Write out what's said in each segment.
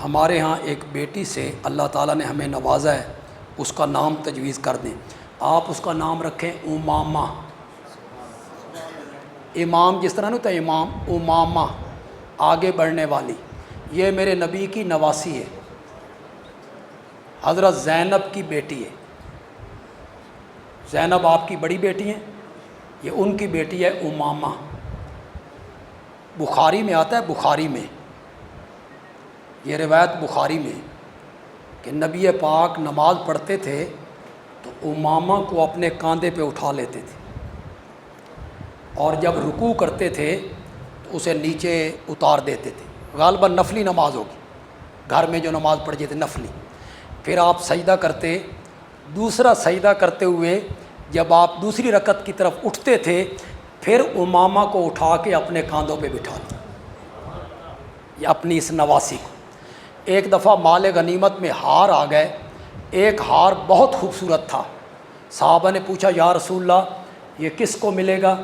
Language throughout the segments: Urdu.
ہمارے ہاں ایک بیٹی سے اللہ تعالیٰ نے ہمیں نوازا ہے، اس کا نام تجویز کر دیں۔ آپ اس کا نام رکھیں امامہ۔ امام جس طرح نہیں ہوتا امام، امامہ آگے بڑھنے والی۔ یہ میرے نبی کی نواسی ہے، حضرت زینب کی بیٹی ہے۔ زینب آپ کی بڑی بیٹی ہیں، یہ ان کی بیٹی ہے امامہ۔ بخاری میں آتا ہے، بخاری میں یہ روایت بخاری میں کہ نبی پاک نماز پڑھتے تھے تو امامہ کو اپنے کاندھے پہ اٹھا لیتے تھے، اور جب رکوع کرتے تھے تو اسے نیچے اتار دیتے تھے۔ غالباً نفلی نماز ہوگی، گھر میں جو نماز پڑھ جاتے نفلی۔ پھر آپ سجدہ کرتے، دوسرا سجدہ کرتے ہوئے جب آپ دوسری رکعت کی طرف اٹھتے تھے پھر امامہ کو اٹھا کے اپنے کاندھوں پہ بٹھا لیا، یہ اپنی اس نواسی کو۔ ایک دفعہ مال غنیمت میں ہار آ گئے، ایک ہار بہت خوبصورت تھا۔ صحابہ نے پوچھا یا رسول اللہ یہ کس کو ملے گا؟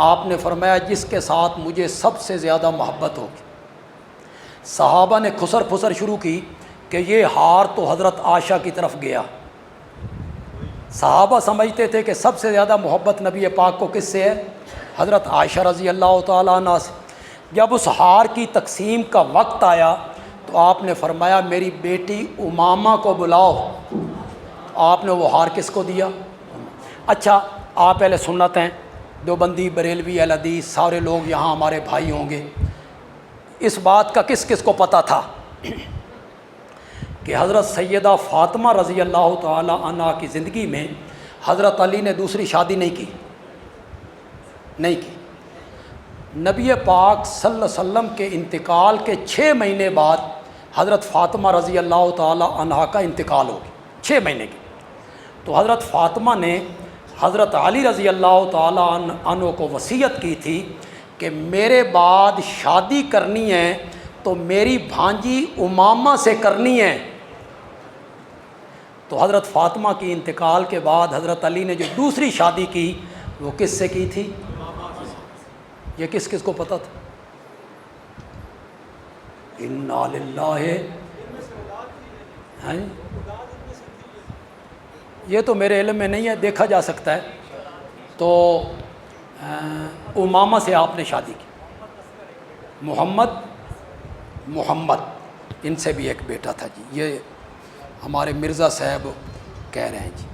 آپ نے فرمایا جس کے ساتھ مجھے سب سے زیادہ محبت ہوگی۔ صحابہ نے کھسر پھسر شروع کی کہ یہ ہار تو حضرت عائشہ کی طرف گیا۔ صحابہ سمجھتے تھے کہ سب سے زیادہ محبت نبی پاک کو کس سے ہے؟ حضرت عائشہ رضی اللہ تعالیٰ عنہ سے۔ جب اس ہار کی تقسیم کا وقت آیا تو آپ نے فرمایا میری بیٹی امامہ کو بلاؤ۔ آپ نے وہ ہار کس کو دیا؟ اچھا، آپ اہل سنت ہیں، دیوبندی، بریلوی، اہل حدیث، سارے لوگ یہاں ہمارے بھائی ہوں گے۔ اس بات کا کس کس کو پتہ تھا کہ حضرت سیدہ فاطمہ رضی اللہ تعالی عنہ کی زندگی میں حضرت علی نے دوسری شادی نہیں کی۔ نبی پاک صلی اللہ علیہ وسلم کے انتقال کے 6 مہینے بعد حضرت فاطمہ رضی اللہ تعالی عنہ کا انتقال ہو گیا، 6 مہینے کی۔ تو حضرت فاطمہ نے حضرت علی رضی اللہ تعالی عنہ کو وصیت کی تھی کہ میرے بعد شادی کرنی ہے تو میری بھانجی امامہ سے کرنی ہے۔ تو حضرت فاطمہ کی انتقال کے بعد حضرت علی نے جو دوسری شادی کی وہ کس سے کی تھی؟ یہ کس کس کو پتہ تھا؟ انا للہ ہے، یہ تو میرے علم میں نہیں ہے، دیکھا جا سکتا ہے۔ تو امامہ سے آپ نے شادی کی۔ محمد ان سے بھی ایک بیٹا تھا جی، یہ ہمارے مرزا صاحب کہہ رہے ہیں جی۔